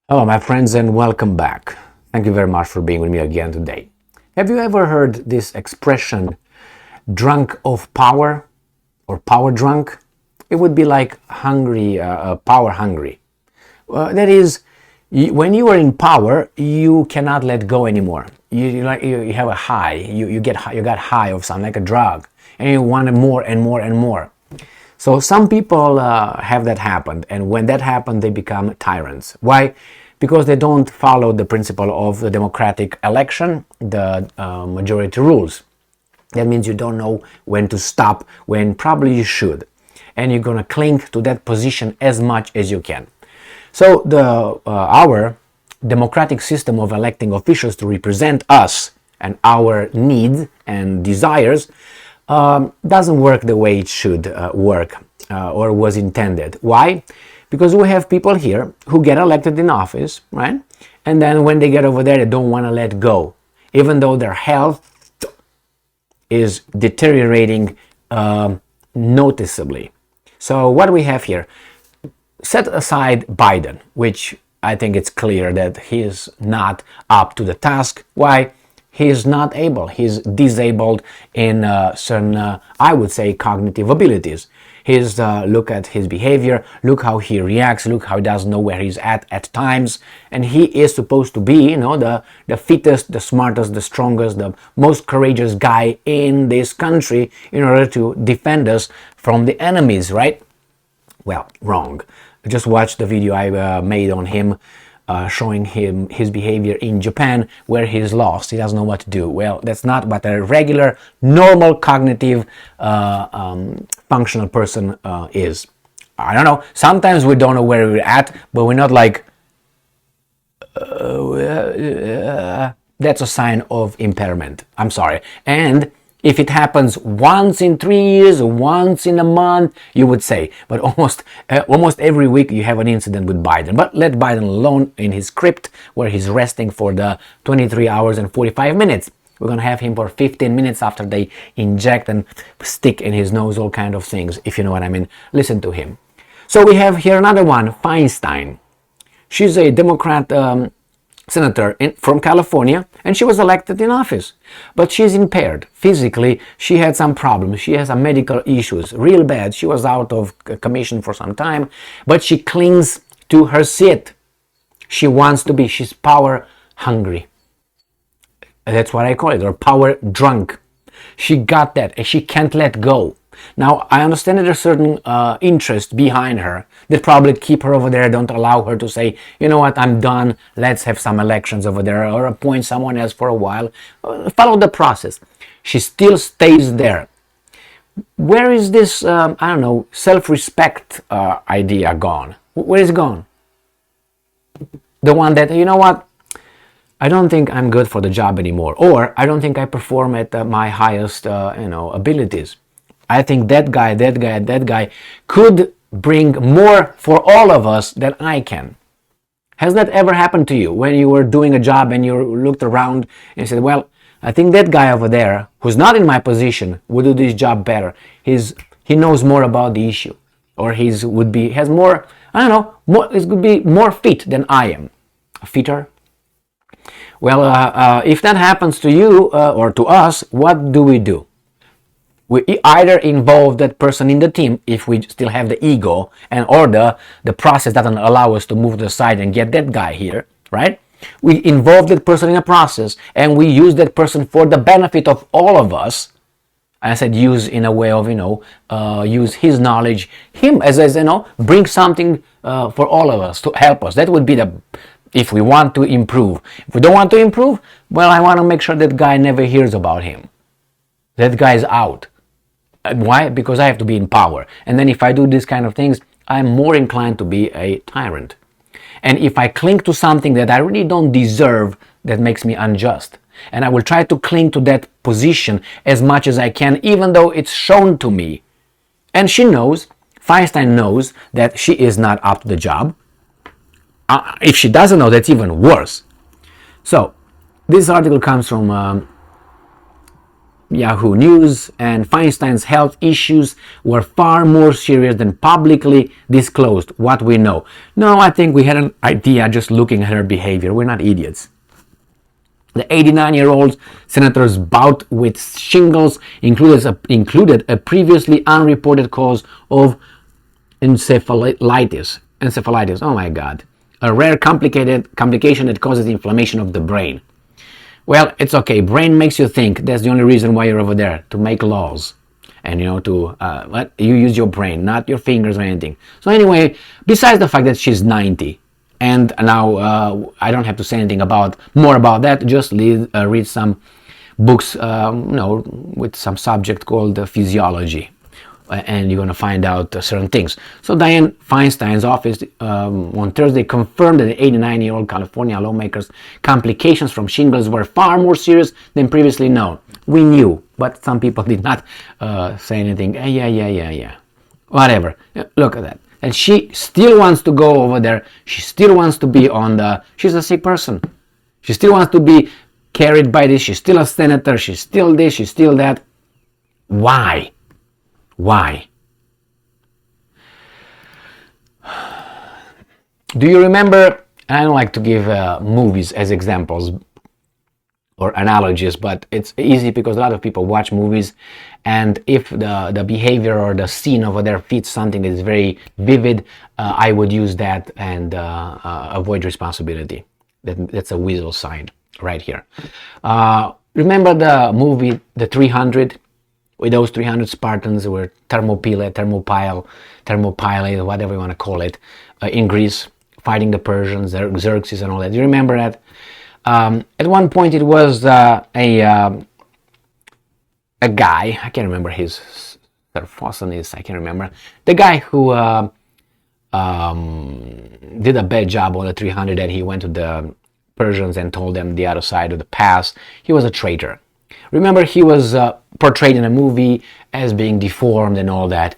Hello, my friends, and welcome back. Thank you very much for being with me again today. Have you ever heard this expression, drunk of power or power drunk? It would be like hungry, power hungry. That is, when you are in power, you cannot let go anymore. You have a high. You got high of something like a drug, and you want more and more and more. So some people have that happen, and when that happens, they become tyrants. Why? Because they don't follow the principle of the democratic election, the majority rules. That means you don't know when to stop, when probably you should. And you're going to cling to that position as much as you can. So our democratic system of electing officials to represent us and our needs and desires doesn't work the way it should work or was intended. Why? Because we have people here who get elected in office, right? And then when they get over there, they don't want to let go, even though their health is deteriorating noticeably. So what we have here, set aside Biden, which I think it's clear that he is not up to the task. Why? He is not able. He's disabled in certain, I would say, cognitive abilities. Look at his behavior, look how he reacts, look how he doesn't know where he's at times. And he is supposed to be, the fittest, the smartest, the strongest, the most courageous guy in this country in order to defend us from the enemies, right? Well, wrong. Just watch the video I made on him, showing him his behavior in Japan, where he's lost. He doesn't know what to do. Well, that's not what a regular, normal, cognitive, functional person is. I don't know. Sometimes we don't know where we're at, but we're not like, that's a sign of impairment. I'm sorry. And if it happens once in 3 years, once in a month, you would say. But almost every week you have an incident with Biden. But let Biden alone in his script where he's resting for the 23 hours and 45 minutes. We're going to have him for 15 minutes after they inject and stick in his nose all kind of things, if you know what I mean. Listen to him. So we have here another one, Feinstein. She's a Democrat senator from California, and she was elected in office. But she's impaired. Physically, she had some problems. She has some medical issues, real bad. She was out of commission for some time, but she clings to her seat. She's power hungry. That's what I call it, or power drunk. She got that, and she can't let go. Now, I understand that there's certain interest behind her that probably keep her over there, don't allow her to say, you know what, I'm done, let's have some elections over there, or appoint someone else for a while. Follow the process. She still stays there. Where is this, self-respect idea gone? Where is it gone? The one that, you know what, I don't think I'm good for the job anymore, or I don't think I perform at my highest, abilities. I think that guy could bring more for all of us than I can. Has that ever happened to you when you were doing a job and you looked around and said, well, I think that guy over there who's not in my position would do this job better. He knows more about the issue, or it could be more fit than I am. Fitter? Well, if that happens to you or to us, what do? We either involve that person in the team if we still have the ego or the process doesn't allow us to move to the side and get that guy here, right? We involve that person in a process and we use that person for the benefit of all of us. I said use in a way of, use his knowledge, him as bring something for all of us to help us. That would be if we want to improve. If we don't want to improve, well, I want to make sure that guy never hears about him. That guy's out. Why? Because I have to be in power. And then if I do these kind of things, I'm more inclined to be a tyrant. And if I cling to something that I really don't deserve, that makes me unjust. And I will try to cling to that position as much as I can, even though it's shown to me. And Feinstein knows that she is not up to the job. If she doesn't know, that's even worse. So, this article comes from Yahoo News, and Feinstein's health issues were far more serious than publicly disclosed, what we know. No, I think we had an idea just looking at her behavior. We're not idiots. The 89-year-old senator's bout with shingles included a previously unreported cause of encephalitis. Oh my God. A rare complication that causes inflammation of the brain. Well, it's okay. Brain makes you think. That's the only reason why you're over there, to make laws. And, you use your brain, not your fingers or anything. So anyway, besides the fact that she's 90, and now I don't have to say anything more about that, just read some books, with some subject called physiology. And you're going to find out certain things. So Dianne Feinstein's office on Thursday confirmed that the 89-year-old California lawmaker's complications from shingles were far more serious than previously known. We knew, but some people did not say anything. Yeah. Whatever. Look at that. And she still wants to go over there. She still wants to be she's a sick person. She still wants to be carried by this. She's still a senator. She's still this. She's still that. Why? Do you remember, and I don't like to give movies as examples or analogies, but it's easy because a lot of people watch movies, and if the behavior or the scene over there fits something that is very vivid, I would use that and avoid responsibility. That's a weasel sign right here. Remember the movie The 300? With those 300 Spartans were Thermopylae, whatever you want to call it, in Greece, fighting the Persians, Xerxes and all that. Do you remember that? At one point it was a guy, I can't remember his Sarphosanis, I can't remember. The guy who did a bad job on the 300, and he went to the Persians and told them the other side of the pass. He was a traitor. Remember, he was portrayed in a movie as being deformed and all that,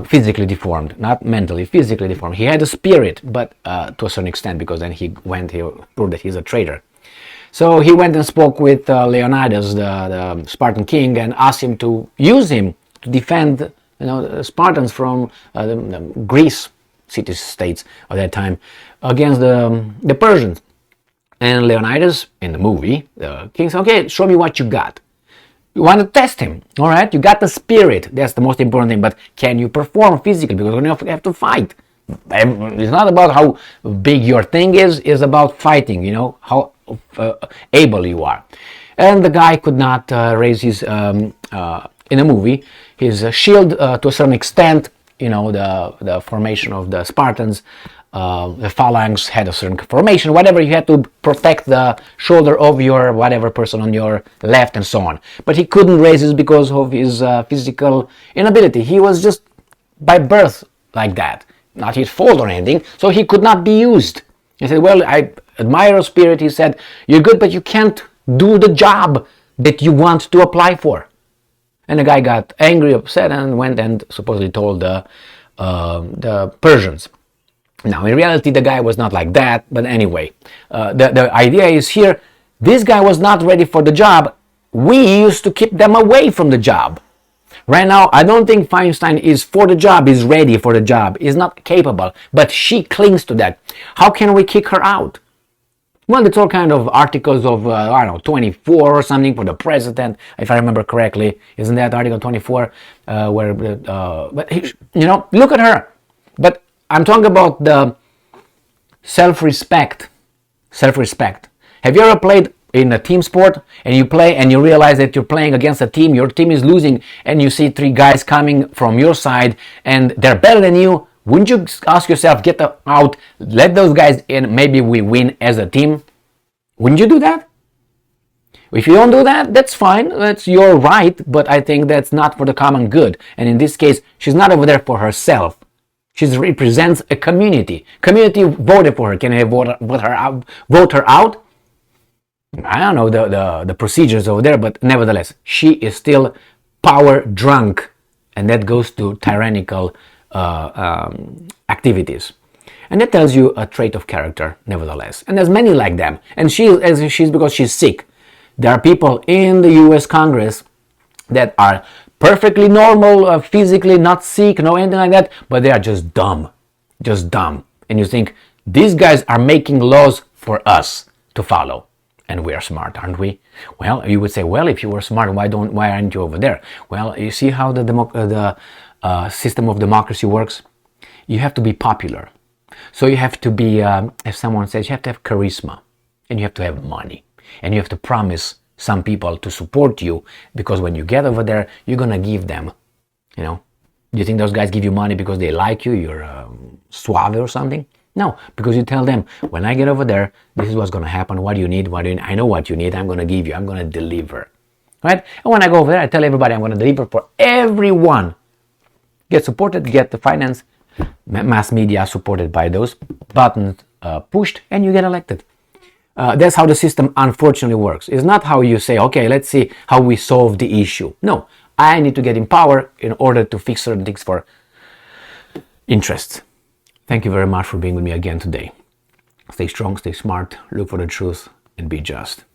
physically deformed, not mentally, physically deformed. He had a spirit, but to a certain extent, because then he proved that he's a traitor. So he went and spoke with Leonidas, the Spartan king, and asked him to use him to defend the Spartans from the Greece city-states of that time against the Persians. And Leonidas, in the movie, the king said, okay, show me what you got. You want to test him, all right? You got the spirit. That's the most important thing. But can you perform physically? Because you have to fight. It's not about how big your thing is. It's about fighting, how able you are. And the guy could not raise his, in the movie, his shield to a certain extent. The formation of the Spartans, the phalanx had a certain formation, whatever, you had to protect the shoulder of your whatever person on your left and so on. But he couldn't raise it because of his physical inability. He was just by birth like that, not his fault or anything, so he could not be used. He said, well, I admire your spirit. He said, you're good, but you can't do the job that you want to apply for. And the guy got angry, upset, and went and supposedly told the Persians. Now, in reality, the guy was not like that, but anyway, the idea is here, this guy was not ready for the job. We used to keep them away from the job. Right now, I don't think Feinstein is for the job, is ready for the job, is not capable, but she clings to that. How can we kick her out? Well, it's all kind of articles of, 24 or something for the president, if I remember correctly. Isn't that Article 24? Look at her. But I'm talking about the self-respect. Self-respect. Have you ever played in a team sport and you play and you realize that you're playing against a team, your team is losing, and you see three guys coming from your side and they're better than you? Wouldn't you ask yourself, get out, let those guys in, maybe we win as a team? Wouldn't you do that? If you don't do that, that's fine. That's your right, but I think that's not for the common good. And in this case, she's not over there for herself. She represents a community. Community voted for her. Can I vote her out? I don't know the procedures over there, but nevertheless, she is still power drunk, and that goes to tyrannical activities. And that tells you a trait of character, nevertheless. And there's many like them. And she's because she's sick. There are people in the U.S. Congress that are perfectly normal, physically not sick, no anything like that, but they are just dumb. And you think, these guys are making laws for us to follow. And we are smart, aren't we? Well, you would say, well, if you were smart, why aren't you over there? Well, you see how the system of democracy works? You have to be popular. So you have to be, as someone says, you have to have charisma. And you have to have money. And you have to promise some people to support you, because when you get over there, you're going to give them, do you think those guys give you money because they like you, you're suave or something? No, because you tell them, when I get over there, this is what's going to happen, what do you need, I know what you need, I'm going to give you, I'm going to deliver, right? And when I go over there, I tell everybody I'm going to deliver for everyone. Get supported, get the finance, mass media supported by those buttons pushed, and you get elected. That's how the system unfortunately works. It's not how you say, okay, let's see how we solve the issue. No, I need to get in power in order to fix certain things for interests. Thank you very much for being with me again today. Stay strong, stay smart, look for the truth, and be just.